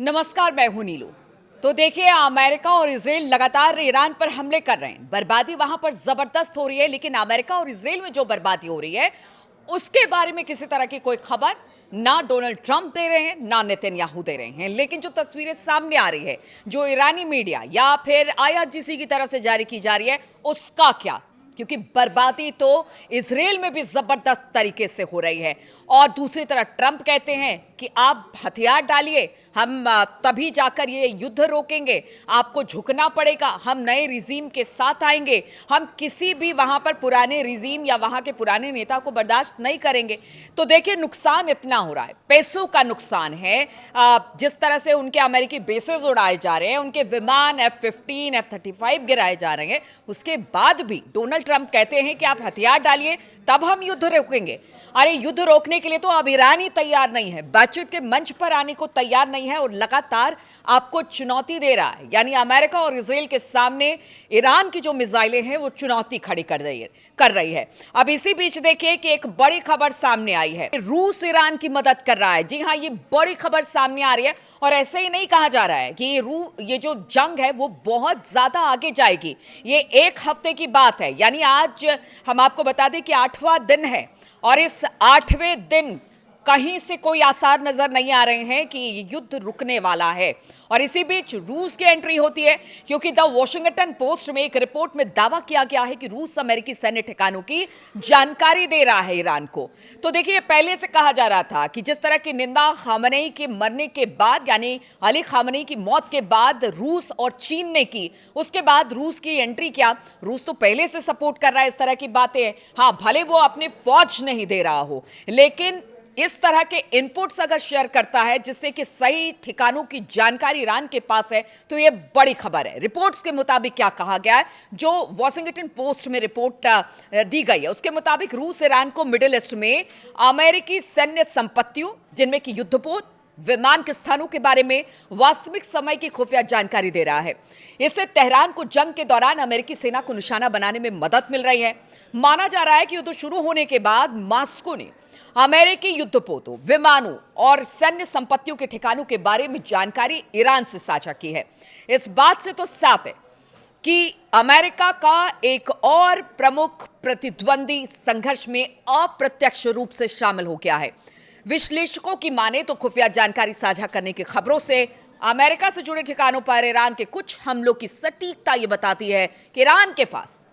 नमस्कार, मैं हूं नीलू। तो देखिए, अमेरिका और इजराइल लगातार ईरान पर हमले कर रहे हैं। बर्बादी वहां पर जबरदस्त हो रही है, लेकिन अमेरिका और इजराइल में जो बर्बादी हो रही है उसके बारे में किसी तरह की कोई खबर ना डोनाल्ड ट्रंप दे रहे हैं, ना नेतन्याहू दे रहे हैं। लेकिन जो तस्वीरें सामने आ रही है, जो ईरानी मीडिया या फिर आईआरजीसी की तरफ से जारी की जा रही है, उसका क्या? क्योंकि बर्बादी तो इजराइल में भी जबरदस्त तरीके से हो रही है। और दूसरी तरफ ट्रंप कहते हैं कि आप हथियार डालिए, हम तभी जाकर ये युद्ध रोकेंगे, आपको झुकना पड़ेगा, हम नए रिजीम के साथ आएंगे, हम किसी भी वहां पर पुराने रिजीम या वहां के पुराने नेता को बर्दाश्त नहीं करेंगे। तो देखिए, नुकसान इतना हो रहा है, पैसों का नुकसान है। जिस तरह से उनके अमेरिकी बेसेस उड़ाए जा रहे हैं, उनके विमान F-15 F-35 गिराए जा रहे हैं, उसके बाद भी डोनाल्ड ट्रंप कहते हैं कि आप हथियार डालिए, तब हम युद्ध रोकेंगे। अरे, युद्ध रोकने के लिए तो अब ईरान ही तैयार नहीं है, बातचीत के मंच पर आने को तैयार नहीं है और लगातार आपको चुनौती दे रहा है। यानी अमेरिका और इजराइल के सामने ईरान की जो मिसाइलें हैं वो चुनौती खड़ी कर रही है। अब इसी बीच देखिए कि एक बड़ी खबर सामने आई है, रूस ईरान की मदद कर रहा है। जी हाँ, ये बड़ी खबर सामने आ रही है और ऐसे ही नहीं कहा जा रहा है कि ये जो जंग है वो बहुत ज्यादा आगे जाएगी। ये एक हफ्ते की बात है, यानी आज हम आपको बता दें कि 8वां दिन है और इस 8वें दिन कहीं से कोई आसार नजर नहीं आ रहे हैं कि युद्ध रुकने वाला है। और इसी बीच रूस की एंट्री होती है, क्योंकि द वॉशिंगटन पोस्ट में एक रिपोर्ट में दावा किया गया है कि रूस अमेरिकी सैन्य ठिकानों की जानकारी दे रहा है ईरान को। तो देखिए, पहले से कहा जा रहा था कि जिस तरह की निंदा खामनेई के मरने के बाद, यानी अली खामनेई की मौत के बाद रूस और चीन ने की, उसके बाद रूस की एंट्री किया। रूस तो पहले से सपोर्ट कर रहा है इस तरह की बातें। हाँ, भले वो अपने फौज नहीं दे रहा हो, लेकिन इस तरह के इनपुट्स अगर शेयर करता है जिससे कि सही ठिकानों की जानकारी ईरान के पास है, तो यह बड़ी खबर है। रिपोर्ट्स के मुताबिक क्या कहा गया है, जो वॉशिंगटन पोस्ट में रिपोर्ट दी गई है, उसके मुताबिक रूस ईरान को मिडिल ईस्ट में अमेरिकी सैन्य संपत्तियों, जिनमें कि युद्धपोत, विमान के स्थानों के बारे में वास्तविक समय की खुफिया जानकारी दे रहा है। इससे तेहरान को जंग के दौरान अमेरिकी सेना को निशाना बनाने में मदद मिल रही है। माना जा रहा है कि युद्ध शुरू होने के बाद मॉस्को ने अमेरिकी युद्धपोतों, विमानों और सैन्य संपत्तियों के ठिकानों के बारे में जानकारी ईरान से साझा की है। इस बात से तो साफ है कि अमेरिका का एक और प्रमुख प्रतिद्वंदी संघर्ष में अप्रत्यक्ष रूप से शामिल हो गया है। विश्लेषकों की माने तो खुफिया जानकारी साझा करने की खबरों से अमेरिका से जुड़े ठिकानों पर ईरान के कुछ हमलों की सटीकता यह बताती है कि ईरान के पास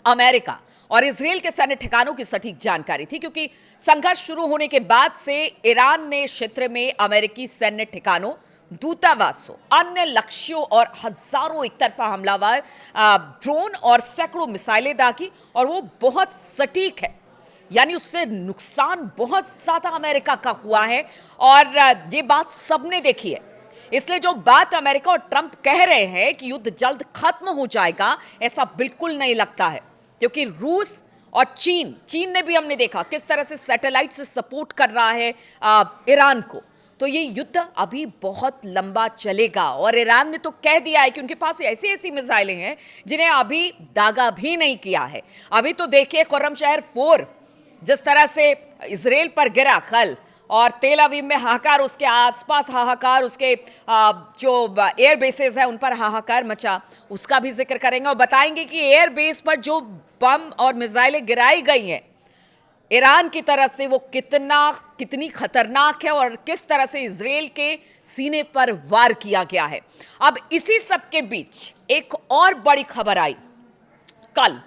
अमेरिका और इजराइल के सैन्य ठिकानों की सटीक जानकारी थी, क्योंकि संघर्ष शुरू होने के बाद से ईरान ने क्षेत्र में अमेरिकी सैन्य ठिकानों, दूतावासों, अन्य लक्ष्यों और हजारों एक तरफा हमलावर ड्रोन और सैकड़ों मिसाइलें दागी, और वो बहुत सटीक है। यानी उससे नुकसान बहुत ज्यादा अमेरिका का हुआ है और ये बात सबने देखी है। इसलिए जो बात अमेरिका और ट्रंप कह रहे हैं कि युद्ध जल्द खत्म हो जाएगा, ऐसा बिल्कुल नहीं लगता है, क्योंकि रूस और चीन ने भी, हमने देखा किस तरह से सैटेलाइट से सपोर्ट कर रहा है ईरान को। तो ये युद्ध अभी बहुत लंबा चलेगा और ईरान ने तो कह दिया है कि उनके पास ऐसी ऐसी मिसाइलें हैं जिन्हें अभी दागा भी नहीं किया है। अभी तो देखिए, खुर्रमशहर 4 जिस तरह से इजराइल पर गिरा कल, और तेल अवीव में हाहाकार, उसके आसपास हाहाकार, उसके जो एयर बेसेस हैं उन पर हाहाकार मचा, उसका भी जिक्र करेंगे और बताएंगे कि एयर बेस पर जो बम और मिसाइलें गिराई गई हैं ईरान की तरफ से, वो कितनी खतरनाक है और किस तरह से इजराइल के सीने पर वार किया गया है। अब इसी सब के बीच एक और बड़ी खबर आई कल।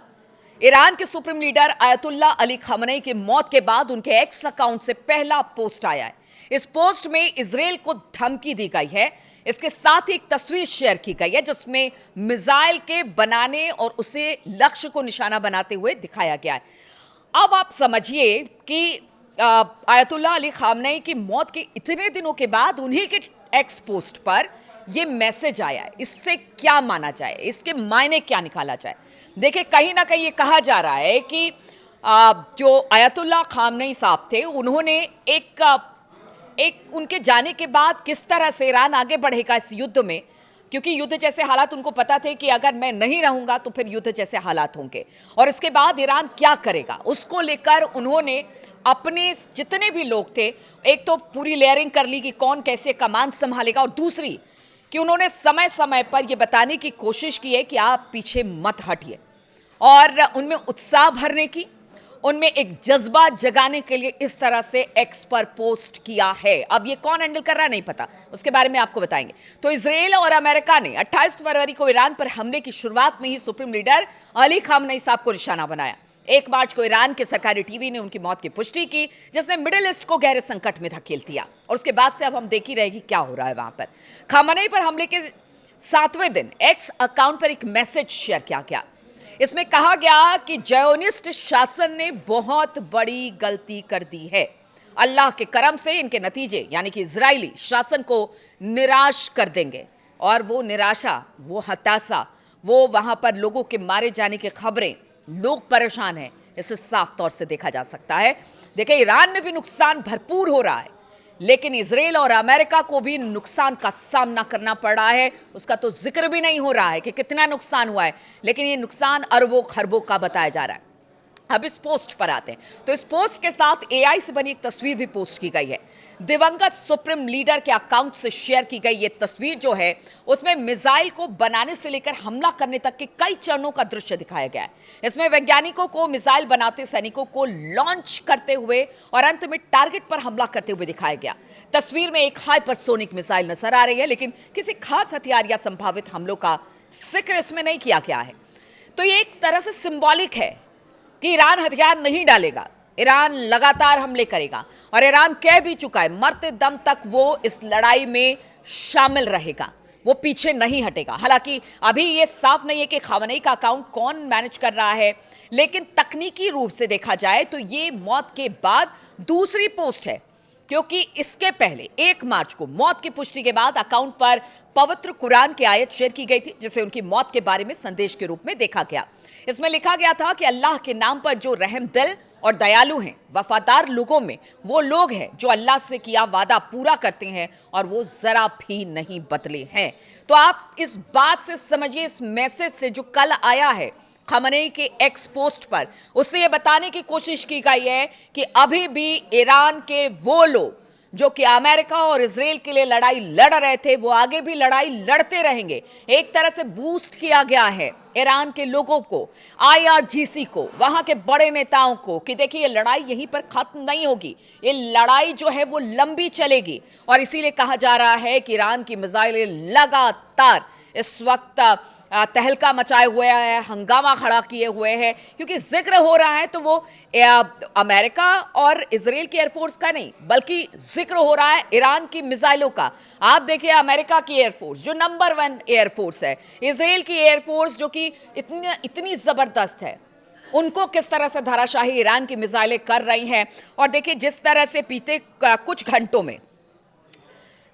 ईरान के supreme leader ayatollah Ali Khamenei की मौत के बाद उनके एक्स अकाउंट से पहला पोस्ट आया है। इस पोस्ट में इजराइल को धमकी दी गई है। इसके साथ ही एक तस्वीर शेयर की गई है जिसमें मिसाइल के बनाने और उसे लक्ष्य को निशाना बनाते हुए दिखाया गया है। अब आप समझिए कि आयतुल्ला अली खामनेई की मौत के इतने दिनों के बाद उन्हीं के एक्स पोस्ट पर यह मैसेज आया है। इससे क्या माना जाए, इसके मायने क्या निकाला जाए? देखिए, कहीं ना कहीं ये कहा जा रहा है कि जो आयतुल्ला खामनेई साहब थे, उन्होंने एक उनके जाने के बाद किस तरह से ईरान आगे बढ़ेगा इस युद्ध में, क्योंकि युद्ध जैसे हालात उनको पता थे कि अगर मैं नहीं रहूंगा तो फिर युद्ध जैसे हालात होंगे, और इसके बाद ईरान क्या करेगा उसको लेकर उन्होंने अपने जितने भी लोग थे, एक तो पूरी लेयरिंग कर ली कि कौन कैसे कमान संभालेगा, और दूसरी कि उन्होंने समय समय पर यह बताने की कोशिश की है कि आप पीछे मत हटिए, और उनमें उत्साह भरने की, उनमें एक जज्बा जगाने के लिए इस तरह से एक्स पर पोस्ट किया है। अब ये कौन हैंडल कर रहा है नहीं पता, उसके बारे में आपको बताएंगे। तो इजराइल और अमेरिका ने 28 फरवरी को ईरान पर हमले की शुरुआत में ही सुप्रीम लीडर अली खामनेई साहब को निशाना बनाया। 1 मार्च को ईरान के सरकारी टीवी ने उनकी मौत की पुष्टि की, जिसने मिडिल ईस्ट को गहरे संकट में धकेल दिया। और उसके बाद से अब हम देख ही रहेगी क्या हो रहा है वहां पर। खामनेई पर हमले के 7वें दिन एक्स अकाउंट पर एक मैसेज शेयर किया गया। इसमें कहा गया कि ज़ायोनिस्ट शासन ने बहुत बड़ी गलती कर दी है। अल्लाह के करम से इनके नतीजे यानी कि इजरायली शासन को निराश कर देंगे, और वो निराशा, वो हताशा, वो वहां पर लोगों के मारे जाने की खबरें, लोग परेशान हैं, इसे साफ तौर से देखा जा सकता है। देखिए, ईरान में भी नुकसान भरपूर हो रहा है, लेकिन इजराइल और अमेरिका को भी नुकसान का सामना करना पड़ रहा है। उसका तो जिक्र भी नहीं हो रहा है कि कितना नुकसान हुआ है, लेकिन ये नुकसान अरबों खरबों का बताया जा रहा है। अब इस पोस्ट पर आते हैं। तो इस पोस्ट के साथ एआई से बनी एक तस्वीर भी पोस्ट की गई है। दिवंगत सुप्रीम लीडर के अकाउंट से शेयर की गई ये तस्वीर जो है, उसमें मिसाइल को बनाने से लेकर हमला करने तक के कई चरणों का दृश्य दिखाया गया है। इसमें वैज्ञानिकों को मिसाइल बनाते सैनिकों को लॉन्च करते हुए और अंत में टारगेट पर हमला करते हुए दिखाया गया। तस्वीर में एक हाइपरसोनिक मिसाइल नजर आ रही है, लेकिन किसी खास हथियार या संभावित हमलों का जिक्र इसमें नहीं किया गया है। तो ये एक तरह से सिंबॉलिक है कि ईरान हथियार नहीं डालेगा, ईरान लगातार हमले करेगा, और ईरान कह भी चुका है मरते दम तक वो इस लड़ाई में शामिल रहेगा, वो पीछे नहीं हटेगा। हालांकि अभी ये साफ नहीं है कि खामनेई का अकाउंट कौन मैनेज कर रहा है, लेकिन तकनीकी रूप से देखा जाए तो ये मौत के बाद दूसरी पोस्ट है, क्योंकि इसके पहले 1 मार्च को मौत की पुष्टि के बाद अकाउंट पर पवित्र कुरान की आयत शेयर की गई थी, जिसे उनकी मौत के बारे में संदेश के रूप में देखा गया। इसमें लिखा गया था कि अल्लाह के नाम पर जो रहम दिल और दयालु हैं, वफादार लोगों में वो लोग हैं जो अल्लाह से किया वादा पूरा करते हैं और वो जरा भी नहीं बदले हैं। तो आप इस बात से समझिए, इस मैसेज से जो कल आया है खामनेई के एक्स पोस्ट पर, उससे ये बताने की कोशिश की गई है कि अभी भी ईरान के वो लोग जो कि अमेरिका और इजराइल के लिए लड़ाई लड़ रहे थे, वो आगे भी लड़ाई लड़ते रहेंगे। एक तरह से बूस्ट किया गया है ईरान के लोगों को, आईआरजीसी को, वहां के बड़े नेताओं को, कि देखिए ये लड़ाई यहीं पर खत्म नहीं होगी, ये लड़ाई जो है वो लंबी चलेगी। और इसीलिए कहा जा रहा है कि ईरान की मिसाइलें लगातार इस वक्त तहलका मचाए हुए हैं, हंगामा खड़ा किए हुए हैं, क्योंकि जिक्र हो रहा है तो वो अमेरिका और इजराइल की एयरफोर्स का नहीं, बल्कि जिक्र हो रहा है ईरान की मिसाइलों का। आप देखिए, अमेरिका की एयरफोर्स जो नंबर 1 एयरफोर्स है, इजराइल की एयरफोर्स जो कि इतनी जबरदस्त है, उनको किस तरह से धराशाही ईरान की मिसाइलें कर रही हैं। और देखिए, जिस तरह से बीते कुछ घंटों में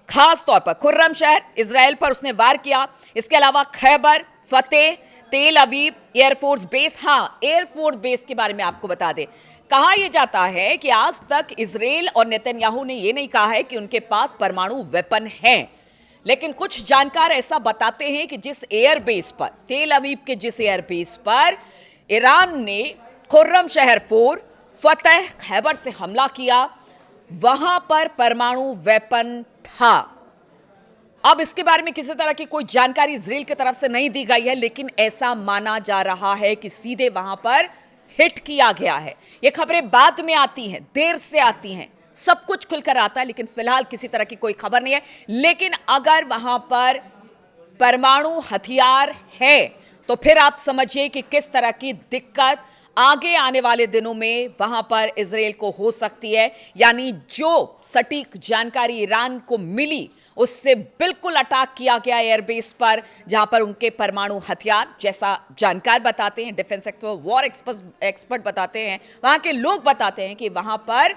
खास तौर पर खुर्रम शहर इजराइल पर उसने वार किया, इसके अलावा खैबर, फतेह, तेल अवीव एयरफोर्स बेस। हाँ, एयरफोर्स बेस के बारे में आपको बता दें, कहा यह जाता है कि आज तक इजराइल और नेतन्याहू ने यह नहीं कहा है कि उनके पास परमाणु वेपन हैं, लेकिन कुछ जानकार ऐसा बताते हैं कि जिस एयरबेस पर, तेल अवीव के जिस एयरबेस पर ईरान ने खुर्रम शहर 4, फतेह, खैबर से हमला किया, वहां पर परमाणु वेपन था। अब इसके बारे में किसी तरह की कोई जानकारी इजराइल की तरफ से नहीं दी गई है, लेकिन ऐसा माना जा रहा है कि सीधे वहां पर हिट किया गया है। ये खबरें बाद में आती हैं, देर से आती हैं, सब कुछ खुलकर आता है, लेकिन फिलहाल किसी तरह की कोई खबर नहीं है। लेकिन अगर वहां पर परमाणु हथियार है तो फिर आप समझिए कि किस तरह की दिक्कत आगे आने वाले दिनों में वहां पर इजराइल को हो सकती है। यानी जो सटीक जानकारी ईरान को मिली, उससे बिल्कुल अटैक किया गया एयरबेस पर, जहां पर उनके परमाणु हथियार, जैसा जानकार बताते हैं, डिफेंस वॉर एक्सपर्ट बताते हैं, वहां के लोग बताते हैं कि वहां पर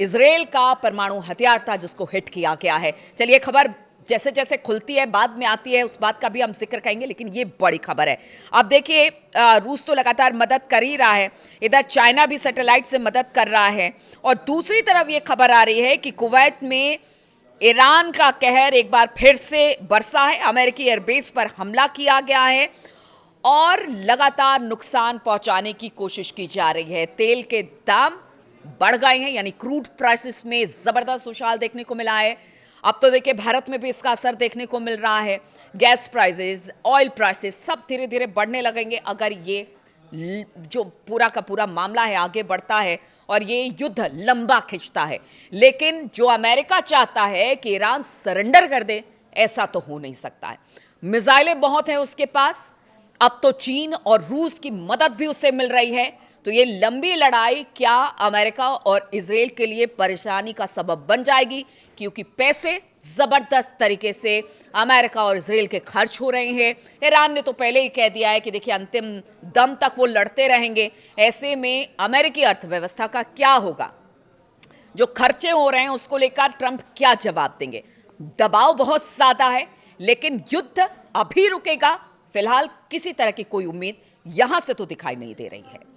इजराइल का परमाणु हथियार था जिसको हिट किया गया है। चलिए, खबर जैसे जैसे खुलती है बाद में आती है, उस बात का भी हम जिक्र करेंगे, लेकिन ये बड़ी खबर है। अब देखिए, रूस तो लगातार मदद कर ही रहा है, इधर चाइना भी सैटेलाइट से मदद कर रहा है, और दूसरी तरफ ये खबर आ रही है कि कुवैत में ईरान का कहर एक बार फिर से बरसा है। अमेरिकी एयरबेस पर हमला किया गया है और लगातार नुकसान पहुंचाने की कोशिश की जा रही है। तेल के दाम बढ़ गए हैं, यानी क्रूड प्राइसेस में जबरदस्त उछाल देखने को मिला है। अब तो देखिए भारत में भी इसका असर देखने को मिल रहा है। गैस प्राइसेस, ऑयल प्राइसेस सब धीरे धीरे बढ़ने लगेंगे अगर ये जो पूरा का पूरा मामला है आगे बढ़ता है और ये युद्ध लंबा खिंचता है। लेकिन जो अमेरिका चाहता है कि ईरान सरेंडर कर दे, ऐसा तो हो नहीं सकता है। मिसाइलें बहुत हैं उसके पास, अब तो चीन और रूस की मदद भी उसे मिल रही है। तो ये लंबी लड़ाई क्या अमेरिका और इजराइल के लिए परेशानी का सबब बन जाएगी, क्योंकि पैसे जबरदस्त तरीके से अमेरिका और इजराइल के खर्च हो रहे हैं। ईरान ने तो पहले ही कह दिया है कि देखिए अंतिम दम तक वो लड़ते रहेंगे। ऐसे में अमेरिकी अर्थव्यवस्था का क्या होगा, जो खर्चे हो रहे हैं उसको लेकर ट्रंप क्या जवाब देंगे। दबाव बहुत ज्यादा है, लेकिन युद्ध अभी रुकेगा फिलहाल किसी तरह की कोई उम्मीद यहां से तो दिखाई नहीं दे रही है।